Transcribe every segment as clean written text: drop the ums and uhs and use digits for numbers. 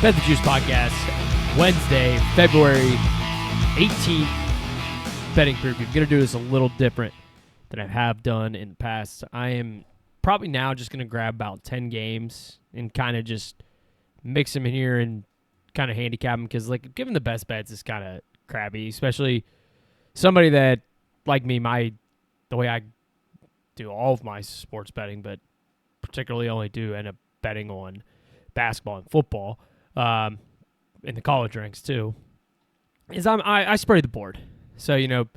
Bet the Juice Podcast, Wednesday, February 18th, betting preview. I'm going to do this a little different than I have done in the past. I am probably now just going to grab about 10 games and kind of just mix them in here and kind of handicap them because, like, giving the best bets is kind of crabby, especially somebody that, like me, the way I do all of my sports betting, but particularly only do end up betting on basketball and football, in the college ranks too, is I spray the board. So, 8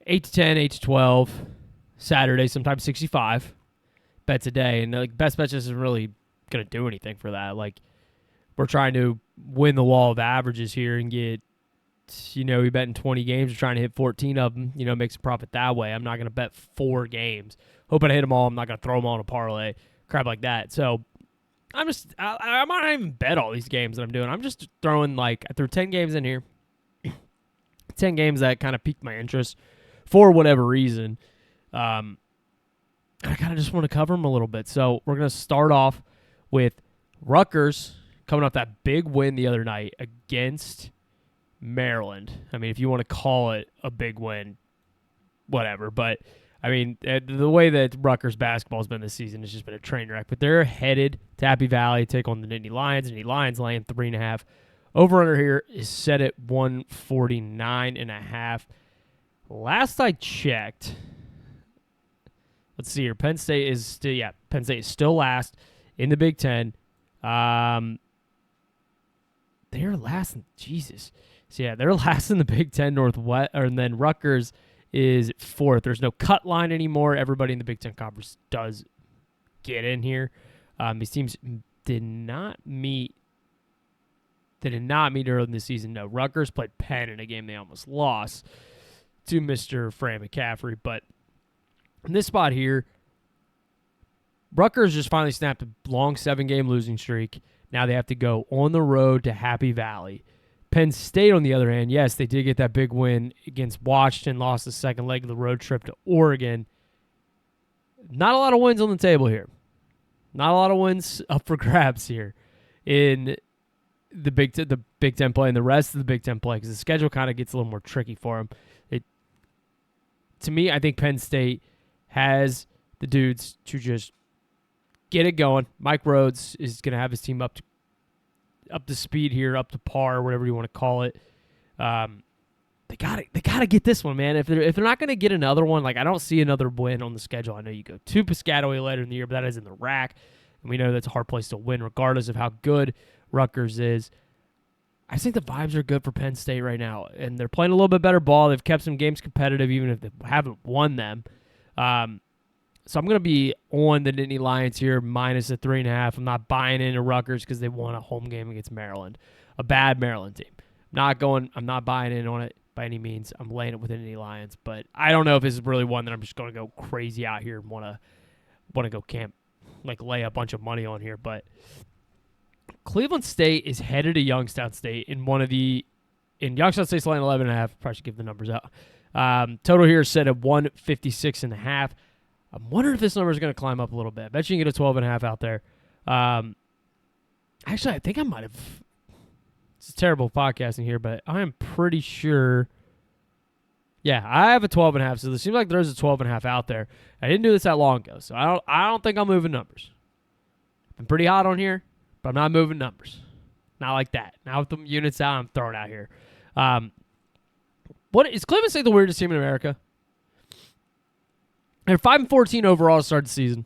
to 10, 8 to 12, Saturday, sometimes 65 bets a day. And like best bets isn't really going to do anything for that. Like, we're trying to win the law of averages here and get, we bet in 20 games, we're trying to hit 14 of them, makes a profit that way. I'm not going to bet 4 games. Hoping I hit them all. I'm not going to throw them all in a parlay, crap like that. So, I might not even bet all these games that I'm doing. I'm just throwing, I threw 10 games in here. 10 games that kind of piqued my interest for whatever reason. I kind of just want to cover them a little bit. So we're going to start off with Rutgers coming off that big win the other night against Maryland. I mean, if you want to call it a big win, whatever. But I mean, the way that Rutgers basketball has been this season has just been a train wreck. But they're headed to Happy Valley to take on the Nittany Lions. Nittany Lions laying 3.5. Over-under here is set at 149.5. Last I checked, let's see here. Penn State is still last in the Big Ten. They're last in Jesus. So yeah, they're last in the Big Ten Northwest, and then Rutgers is 4th. There's no cut line anymore. Everybody in the Big Ten Conference does get in here. These teams did not meet early in the season. No, Rutgers played Penn in a game they almost lost to Mr. Fran McCaffrey. But in this spot here, Rutgers just finally snapped a long 7-game losing streak. Now they have to go on the road to Happy Valley. Penn State, on the other hand, yes, they did get that big win against Washington, lost the second leg of the road trip to Oregon. Not a lot of wins on the table here. Not a lot of wins up for grabs here in the Big Ten play and the rest of the Big Ten play because the schedule kind of gets a little more tricky for them. To me, I think Penn State has the dudes to just get it going. Mike Rhodes is going to have his team up to speed here, up to par, whatever you want to call it. They gotta get this one, man. If they're not going to get another one, I don't see another win on the schedule. I know you go to Piscataway later in the year, but that is in the rack, and we know that's a hard place to win, regardless of how good Rutgers is. I just think the vibes are good for Penn State right now, and they're playing a little bit better ball. They've kept some games competitive, even if they haven't won them. So I'm going to be on the Nittany Lions here, minus a 3.5. I'm not buying into Rutgers because they won a home game against Maryland, a bad Maryland team. I'm not buying in on it by any means. I'm laying it with the Nittany Lions, but I don't know if this is really one that I'm just going to go crazy out here and want to go camp, lay a bunch of money on here. But Cleveland State is headed to Youngstown State in Youngstown State's laying 11.5. Probably should give the numbers out. Total here is set at 156.5. I'm wondering if this number is going to climb up a little bit. I bet you can get a 12.5 out there. Actually, I think I might have. It's terrible podcasting here, but I am pretty sure. Yeah, I have a 12.5, so it seems like there's a 12.5 out there. I didn't do this that long ago, so I don't think I'm moving numbers. I've been pretty hot on here, but I'm not moving numbers. Not like that. Now with the units out, I'm throwing out here. What is Cleveland State the weirdest team in America? They're 5-14 overall to start the season.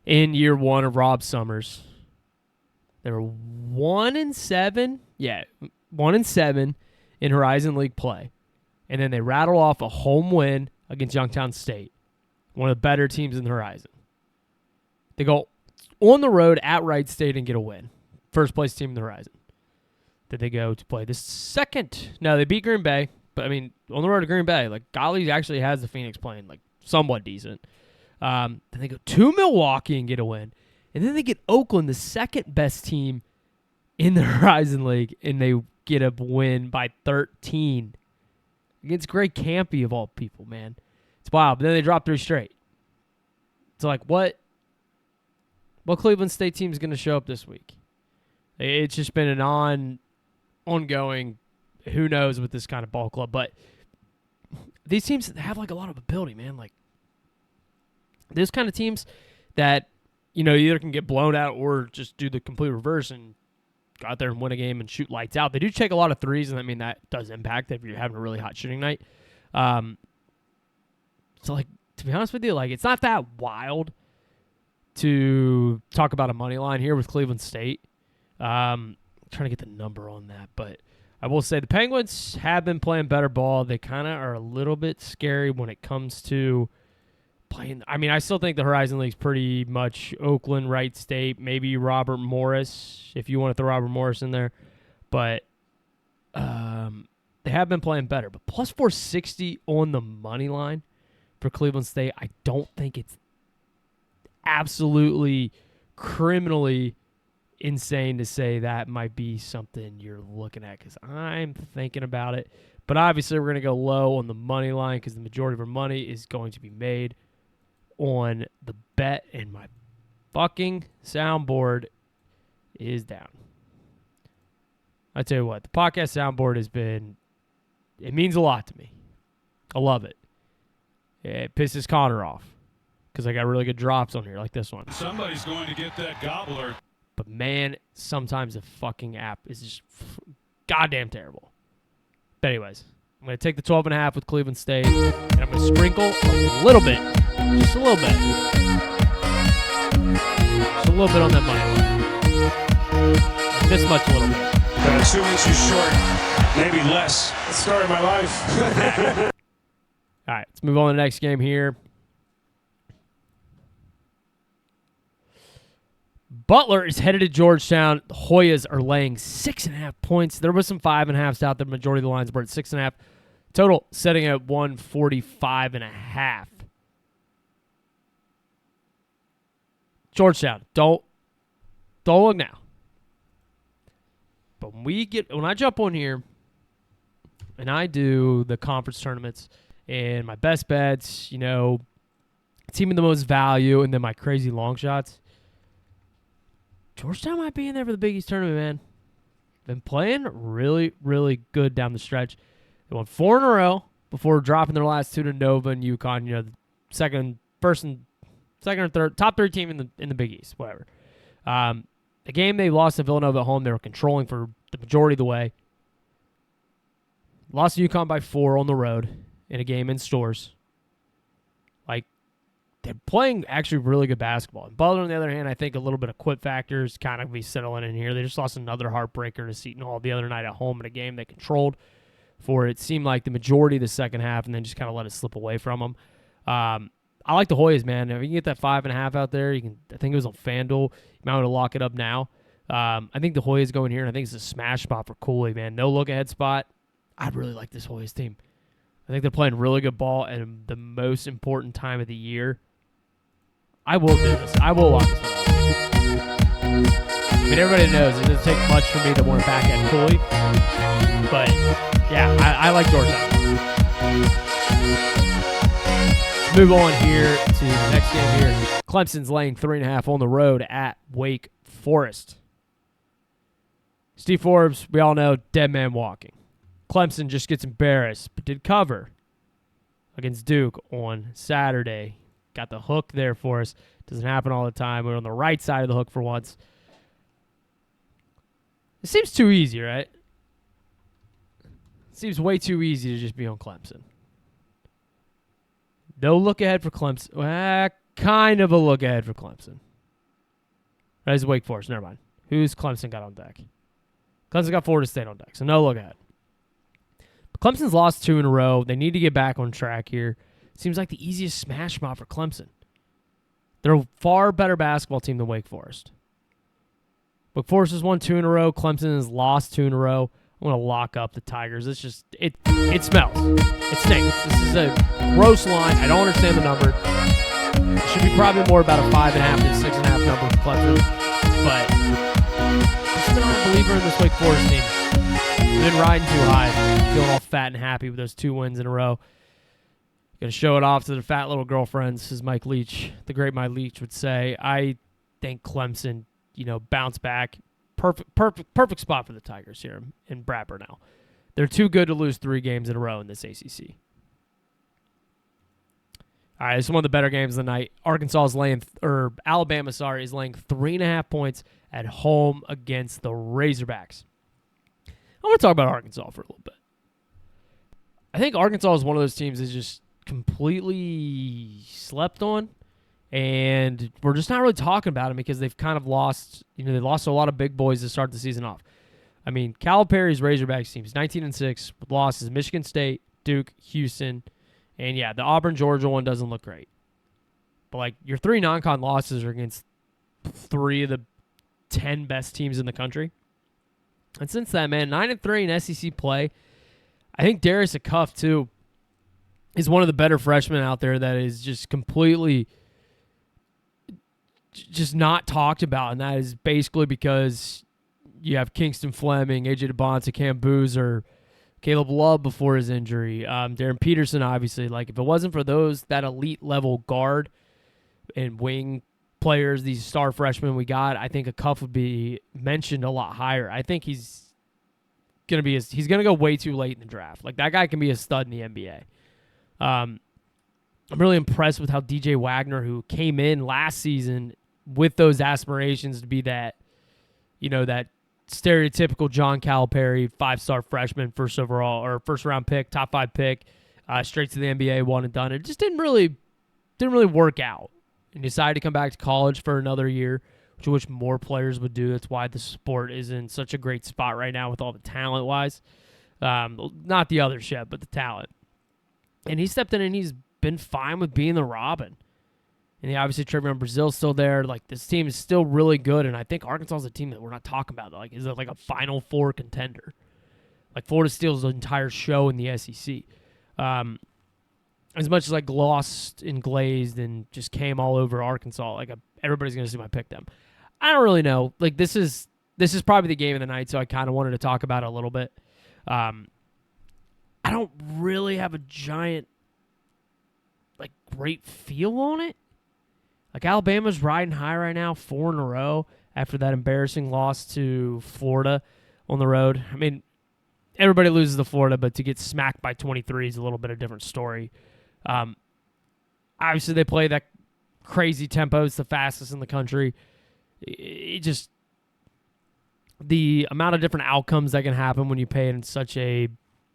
In year one of Rob Summers. They were 1-7. Yeah, 1-7 in Horizon League play. And then they rattle off a home win against Youngstown State, one of the better teams in the Horizon. They go on the road at Wright State and get a win. First place team in the Horizon. Then they go to play the second. No, they beat Green Bay. But, I mean, on the road to Green Bay, Golly actually has the Phoenix playing, somewhat decent. Then they go to Milwaukee and get a win. And then they get Oakland, the second best team in the Horizon League, and they get a win by 13 against Greg Campy, of all people, man. It's wild. But then they drop 3 straight. So, what Cleveland State team is going to show up this week? It's just been an ongoing, who knows with this kind of ball club. But these teams have like a lot of ability, man. Like those kind of teams that, you know, either can get blown out or just do the complete reverse and go out there and win a game and shoot lights out. They do take a lot of threes, and I mean that does impact if you're having a really hot shooting night. So like, to be honest with you, like it's not that wild to talk about a money line here with Cleveland State. Trying to get the number on that, but I will say the Penguins have been playing better ball. They kind of are a little bit scary when it comes to playing. I mean, I still think the Horizon League's pretty much Oakland, Wright State, maybe Robert Morris, if you want to throw Robert Morris in there. But they have been playing better. But plus 460 on the money line for Cleveland State, I don't think it's absolutely criminally insane to say that might be something you're looking at, because I'm thinking about it. But obviously we're going to go low on the money line because the majority of our money is going to be made on the bet, and my fucking soundboard is down. I tell you what, the podcast soundboard it means a lot to me. I love it. It pisses Connor off because I got really good drops on here like this one. Somebody's going to get that gobbler. But man, sometimes the fucking app is just goddamn terrible. But anyways, I'm going to take the 12.5 with Cleveland State, and I'm going to sprinkle a little bit, just a little bit. Just a little bit on that money line. Like this much, a little bit. 2 inches short, maybe less. It's the story of my life. All right, let's move on to the next game here. Butler is headed to Georgetown. The Hoyas are laying 6.5 points. There was some 5.5s out there. The majority of the lines were at 6.5. Total setting at 145.5. Georgetown, don't look now. But when I jump on here and I do the conference tournaments and my best bets, you know, team of the most value, and then my crazy long shots, Georgetown might be in there for the Big East tournament, man. Been playing really, really good down the stretch. They won 4 in a row before dropping their last 2 to Nova and UConn. You know, the second or third, top 3 team in the Big East, whatever. The game they lost to Villanova at home, they were controlling for the majority of the way. Lost to UConn by 4 on the road in a game in Stores. Like, they're playing actually really good basketball. And Butler, on the other hand, I think a little bit of quit factors kind of be settling in here. They just lost another heartbreaker to Seton Hall the other night at home in a game they controlled for it seemed like the majority of the second half, and then just kind of let it slip away from them. I like the Hoyas, man. If you can get that 5.5 out there, you can. I think it was on FanDuel. You might want to lock it up now. I think the Hoyas going here, and I think it's a smash spot for Cooley, man. No look-ahead spot. I really like this Hoyas team. I think they're playing really good ball at the most important time of the year. I will do this. I will lock this one up. I mean, everybody knows it doesn't take much for me to want to back at Cooley. But, yeah, I like Georgetown. Let's move on here to the next game here. Clemson's laying 3.5 on the road at Wake Forest. Steve Forbes, we all know, dead man walking. Clemson just gets embarrassed, but did cover against Duke on Saturday. Got the hook there for us. Doesn't happen all the time. We're on the right side of the hook for once. It seems too easy, right? It seems way too easy to just be on Clemson. No look ahead for Clemson. Kind of a look ahead for Clemson. That is Wake Forest. Never mind. Who's Clemson got on deck? Clemson got Florida State on deck, so no look ahead. But Clemson's lost 2 in a row. They need to get back on track here. Seems like the easiest smash spot for Clemson. They're a far better basketball team than Wake Forest. Wake Forest has won 2 in a row. Clemson has lost 2 in a row. I'm going to lock up the Tigers. It's just, it smells. It stinks. This is a gross line. I don't understand the number. It should be probably more about a 5.5 to 6.5 number for Clemson. But I'm still not a believer in this Wake Forest team. Been riding too high. Feeling all fat and happy with those 2 wins in a row. Going to show it off to their fat little girlfriends, as Mike Leach, the great Mike Leach, would say. I think Clemson, bounce back, Perfect spot for the Tigers here in Bradford now. They're too good to lose 3 games in a row in this ACC. All right, this is one of the better games of the night. Alabama is laying 3.5 points at home against the Razorbacks. I want to talk about Arkansas for a little bit. I think Arkansas is one of those teams that's just completely slept on, and we're just not really talking about them because they've kind of lost. They lost a lot of big boys to start the season off. I mean, Calipari's Razorbacks team is 19-6 with losses: Michigan State, Duke, Houston, and yeah, the Auburn Georgia one doesn't look great. But like your 3 non-con losses are against 3 of the 10 best teams in the country. And since then, man, 9-3 in SEC play. I think Darius Acuff, too, is one of the better freshmen out there that is just completely just not talked about. And that is basically because you have Kingston Fleming, AJ DeBonta, Cam Boozer, Caleb Love before his injury, Darren Peterson, obviously. Like, if it wasn't for that elite level guard and wing players, these star freshmen we got, I think Acuff would be mentioned a lot higher. I think he's gonna go way too late in the draft. Like, that guy can be a stud in the NBA. I'm really impressed with how DJ Wagner, who came in last season with those aspirations to be that stereotypical John Calipari 5-star freshman, first overall or first round pick, top 5 pick, straight to the NBA, one and done. It just didn't really work out. And decided to come back to college for another year, which more players would do. That's why the sport is in such a great spot right now with all the talent-wise. Not the other shit, but the talent. And he stepped in and he's been fine with being the Robin. And obviously Trevion Brazil's still there. Like, this team is still really good, and I think Arkansas is a team that we're not talking about. Like, is it like a Final Four contender? Like, Florida steals the entire show in the SEC. As much as I glossed and glazed and just came all over Arkansas, like, everybody's going to assume I picked them. I don't really know. Like, this is probably the game of the night, so I kind of wanted to talk about it a little bit. I don't really have a giant, like, great feel on it. Like, Alabama's riding high right now, 4 in a row after that embarrassing loss to Florida on the road. I mean, everybody loses to Florida, but to get smacked by 23 is a little bit of a different story. Obviously, they play that crazy tempo. It's the fastest in the country. The amount of different outcomes that can happen when you play in such a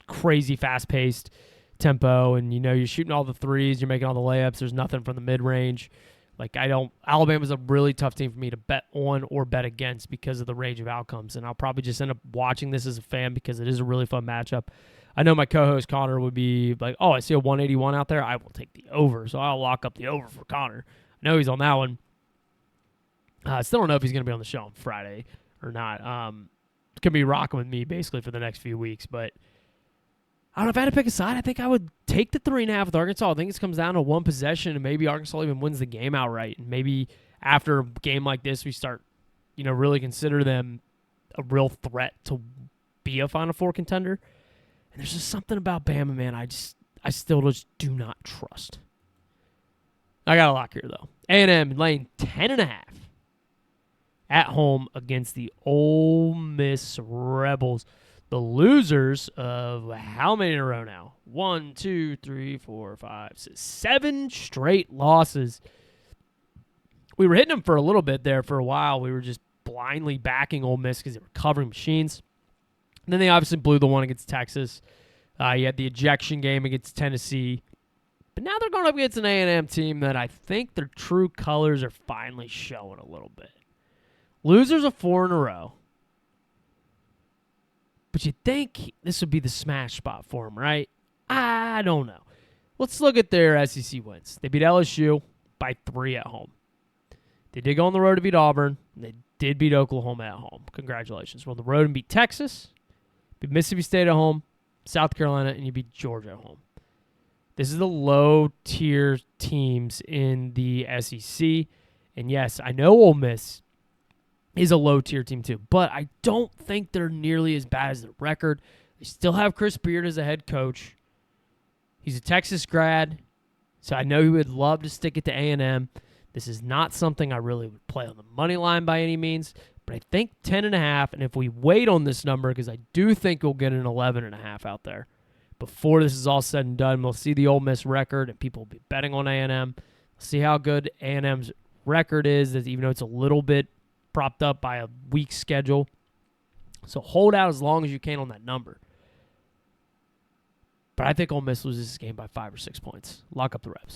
crazy fast-paced tempo, and you're shooting all the threes, you're making all the layups, there's nothing from the mid-range. Like, Alabama's a really tough team for me to bet on or bet against because of the range of outcomes, and I'll probably just end up watching this as a fan because it is a really fun matchup. I know my co-host Connor would be like, oh, I see a 181 out there. I will take the over, so I'll lock up the over for Connor. I know he's on that one. I still don't know if he's going to be on the show on Friday or not. Could be rocking with me basically for the next few weeks, but I don't know if I had to pick a side. I think I would take the 3.5 with Arkansas. I think it comes down to one possession, and maybe Arkansas even wins the game outright. And maybe after a game like this, we start, really consider them a real threat to be a Final Four contender. And there's just something about Bama, man, I still just do not trust. I got a lock here, though. A&M laying 10.5 at home against the Ole Miss Rebels. The losers of how many in a row now? 1, 2, 3, 4, 5, 6, 7 straight losses. We were hitting them for a little bit there for a while. We were just blindly backing Ole Miss because they were covering machines. And then they obviously blew the one against Texas. You had the ejection game against Tennessee. But now they're going up against an A&M team that I think their true colors are finally showing a little bit. Losers of 4 in a row. But you'd think this would be the smash spot for them, right? I don't know. Let's look at their SEC wins. They beat LSU by 3 at home. They did go on the road to beat Auburn. And they did beat Oklahoma at home. Congratulations. We're on the road and beat Texas, beat Mississippi State at home, South Carolina, and you beat Georgia at home. This is the low-tier teams in the SEC. And yes, I know Ole Miss is a low-tier team too, but I don't think they're nearly as bad as their record. They still have Chris Beard as a head coach. He's a Texas grad, so I know he would love to stick it to A&M. This is not something I really would play on the money line by any means, But I think 10.5, and if we wait on this number, because I do think we'll get an 11.5 out there before this is all said and done, we'll see the Ole Miss record, and people will be betting on A&M. See how good A&M's record is, even though it's a little bit propped up by a weak schedule. So hold out as long as you can on that number. But I think Ole Miss loses this game by 5 or 6 points. Lock up the reps.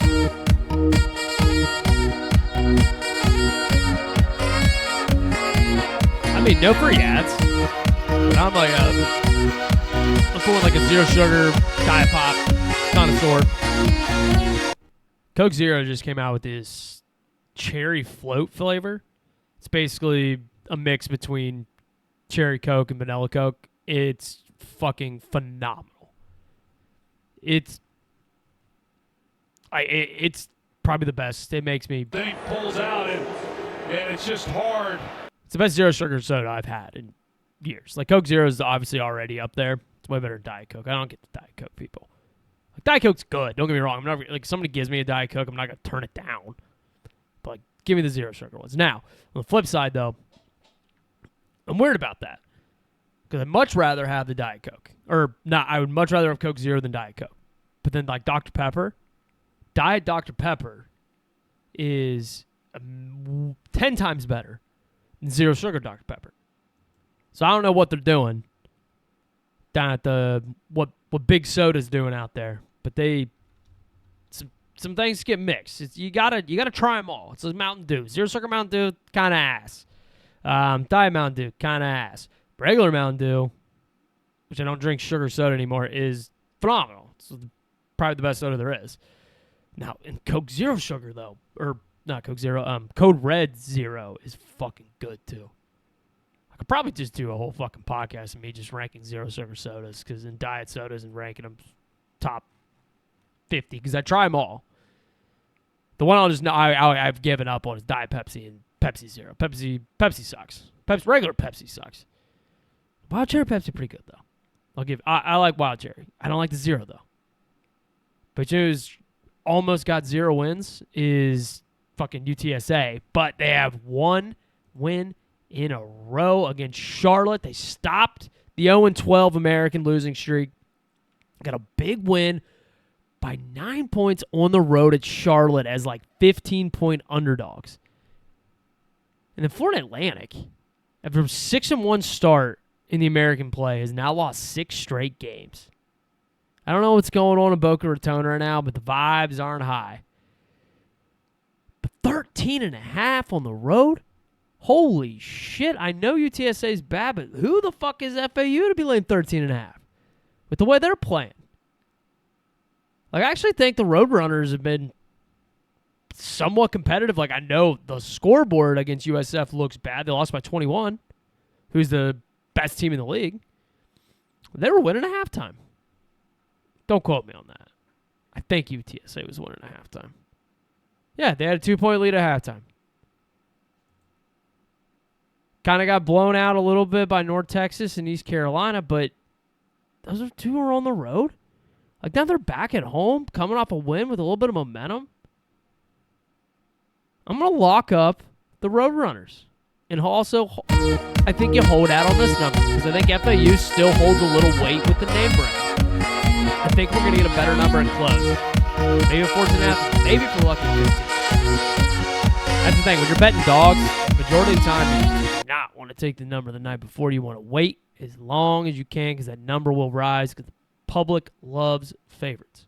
I mean, no free ads. But I'm like I'm going like a zero sugar diet pop connoisseur. Coke Zero just came out with this cherry float flavor. It's basically a mix between cherry Coke and vanilla Coke. It's fucking phenomenal. It's probably the best. It makes me. Then he pulls out and it's just hard. It's the best zero sugar soda I've had in years. Like Coke Zero is obviously already up there. It's way better than Diet Coke. I don't get the Diet Coke people. Like Diet Coke's good. Don't get me wrong. I'm not like somebody gives me a Diet Coke, I'm not gonna turn it down. But like, give me the zero sugar ones. Now, on the flip side though, I'm weird about that because I'd much rather have the Diet Coke, or not. I would much rather have Coke Zero than Diet Coke. But then like Dr. Pepper, Diet Dr. Pepper is 10 times better than zero sugar Dr. Pepper. So I don't know what they're doing down at the what Big Soda's doing out there, but some things get mixed. You gotta try them all. It's like Mountain Dew, zero sugar Mountain Dew, kind of ass. Diet Mountain Dew, kind of ass. Regular Mountain Dew, which I don't drink sugar soda anymore, is phenomenal. It's probably the best soda there is. Now in Coke Zero Sugar though, or not Coke Zero, Code Red Zero is fucking good too. I could probably just do a whole fucking podcast of me just ranking zero sugar sodas, because in diet sodas and ranking them top 50, because I try them all. The one I've given up on is Diet Pepsi and Pepsi Zero. Pepsi sucks. Regular Pepsi sucks. Wild Cherry Pepsi pretty good though. I like Wild Cherry. I don't like the Zero though. But who's almost got 0 wins is fucking UTSA, but they have one win in a row against Charlotte. They stopped the 0-12 American losing streak. Got a big win by 9 points on the road at Charlotte as like 15-point underdogs. And then Florida Atlantic, after a 6-1 start in the American play, has now lost 6 straight games. I don't know what's going on in Boca Raton right now, but the vibes aren't high. But 13.5 on the road? Holy shit. I know UTSA is bad, but who the fuck is FAU to be laying 13.5? With the way they're playing. Like, I actually think the Roadrunners have been somewhat competitive. Like, I know the scoreboard against USF looks bad. They lost by 21. Who's the best team in the league? They were winning at halftime. Don't quote me on that. I think UTSA was winning at halftime. Yeah, they had a 2-point lead at halftime. Kind of got blown out a little bit by North Texas and East Carolina, but those are two are on the road. Like, now they're back at home, coming off a win with a little bit of momentum. I'm going to lock up the Roadrunners. And also, I think you hold out on this number, because I think FAU still holds a little weight with the name brand. I think we're going to get a better number and close. Maybe a 14.5, maybe for lucky 15. That's the thing. When you're betting dogs, the majority of the time, you do not want to take the number the night before. You want to wait as long as you can, because that number will rise, because the public loves favorites.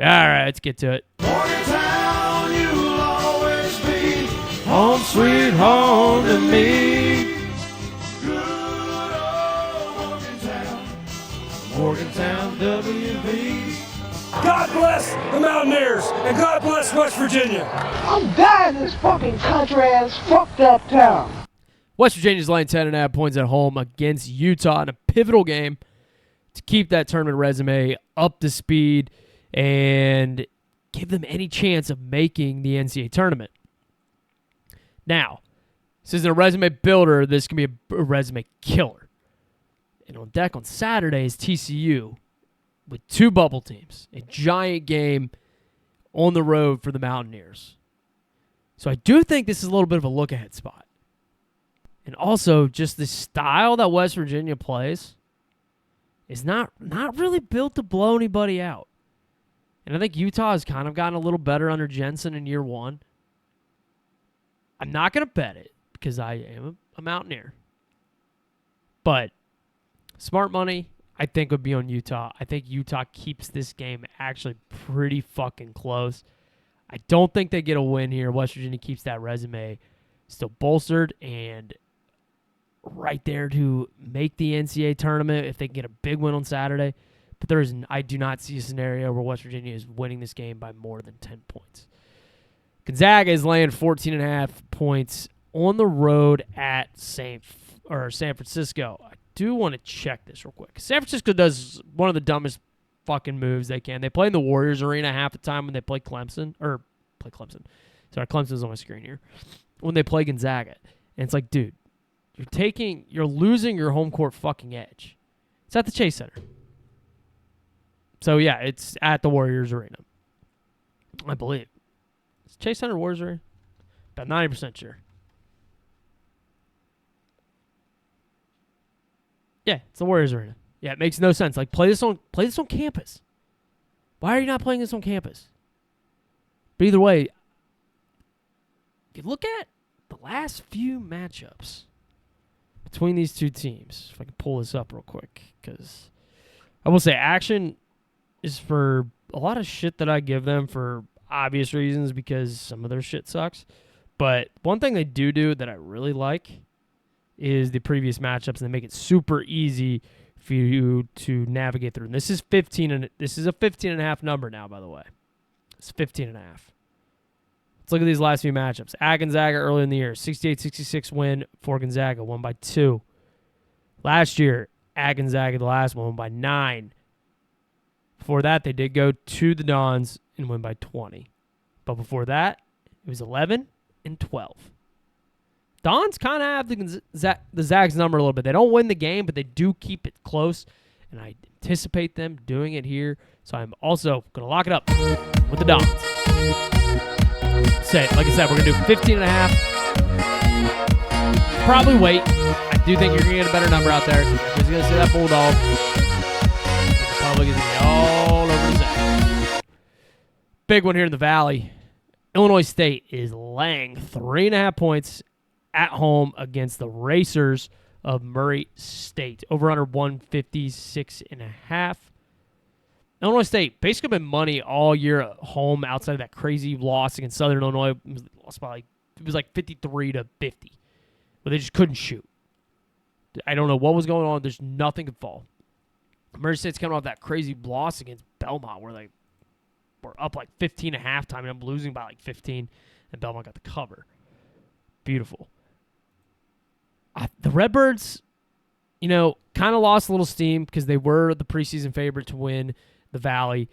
All right, let's get to it. Morgantown, you'll always be Home sweet home to me. good old Morgantown. Morgantown, WV. God bless the Mountaineers and God bless West Virginia. I'm dying in this fucking country-ass fucked up town. West Virginia's laying 10.5 points at home against Utah in a pivotal game to keep that tournament resume up to speed and give them any chance of making the NCAA tournament. Now, this isn't a resume builder. This can be a resume killer. And on deck on Saturday is TCU with 2 bubble teams. A giant game on the road for the Mountaineers. So I do think this is a little bit of a look-ahead spot. And also, just the style that West Virginia plays is not really built to blow anybody out. And I think Utah has kind of gotten a little better under Jensen in year one. I'm not going to bet it because I am a Mountaineer. But smart money, I think, would be on Utah. I think Utah keeps this game actually pretty fucking close. I don't think they get a win here. West Virginia keeps that resume still bolstered and right there to make the NCAA tournament if they can get a big win on Saturday. But I do not see a scenario where West Virginia is winning this game by more than 10 points. Gonzaga is laying 14.5 points on the road at San Francisco. I do want to check this real quick. San Francisco does one of the dumbest fucking moves they can. They play in the Warriors Arena half the time when they play Clemson. Sorry, Clemson's on my screen here. When they play Gonzaga. And it's like, dude, you're losing your home court fucking edge. It's at the Chase Center. So, yeah, it's at the Warriors Arena. I believe. It's Chase Center Warriors Arena? About 90% sure. Yeah, it's the Warriors Arena. Yeah, it makes no sense. Like, play this on campus. Why are you not playing this on campus? But either way, if you look at the last few matchups between these two teams, if I can pull this up real quick, because I will say action is for a lot of shit that I give them for obvious reasons because some of their shit sucks. But one thing they do that I really like is the previous matchups, and they make it super easy for you to navigate through. And this is 15, and this is a 15.5 number now, by the way. It's 15.5. Let's look at these last few matchups. At Gonzaga early in the year, 68-66 win for Gonzaga, won by 2. Last year, at Gonzaga, the last one, won by 9. Before that, they did go to the Dons and win by 20. But before that, it was 11 and 12. Dons kind of have the Zags number a little bit. They don't win the game, but they do keep it close, and I anticipate them doing it here. So I'm also going to lock it up with the Dons. Like I said, we're going to do 15.5. Probably wait. I do think you're going to get a better number out there. Everybody's going to see that Bulldog. The public is going to be all over the Zags. Big one here in the Valley. Illinois State is laying 3.5 points at home against the Racers of Murray State. Over under 156.5. Illinois State basically been money all year at home outside of that crazy loss against Southern Illinois. It was like 53-50. But they just couldn't shoot. I don't know what was going on. There's nothing to fall. Murray State's coming off that crazy loss against Belmont where they were up like 15 at halftime and I'm losing by like 15 and Belmont got the cover. Beautiful. The Redbirds, kind of lost a little steam because they were the preseason favorite to win the Valley.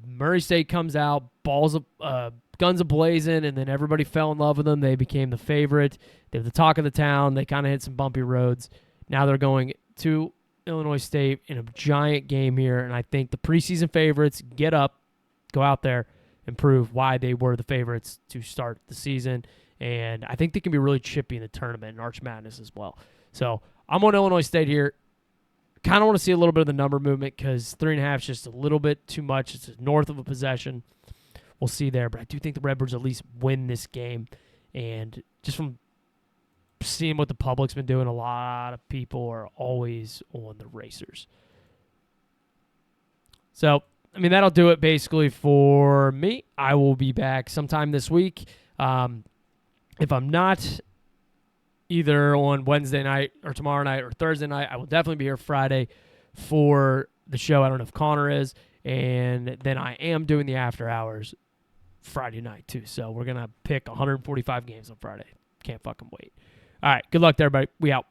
Murray State comes out, guns a-blazing, and then everybody fell in love with them. They became the favorite. They were the talk of the town. They kind of hit some bumpy roads. Now they're going to Illinois State in a giant game here, and I think the preseason favorites get up, go out there, and prove why they were the favorites to start the season. And I think they can be really chippy in the tournament and Arch Madness as well. So I'm on Illinois State here. Kind of want to see a little bit of the number movement because 3.5 is just a little bit too much. It's north of a possession. We'll see there. But I do think the Redbirds at least win this game. And just from seeing what the public's been doing, a lot of people are always on the Racers. So, that'll do it basically for me. I will be back sometime this week. If I'm not either on Wednesday night or tomorrow night or Thursday night, I will definitely be here Friday for the show. I don't know if Connor is. And then I am doing the after hours Friday night too. So we're going to pick 145 games on Friday. Can't fucking wait. All right. Good luck to everybody. We out.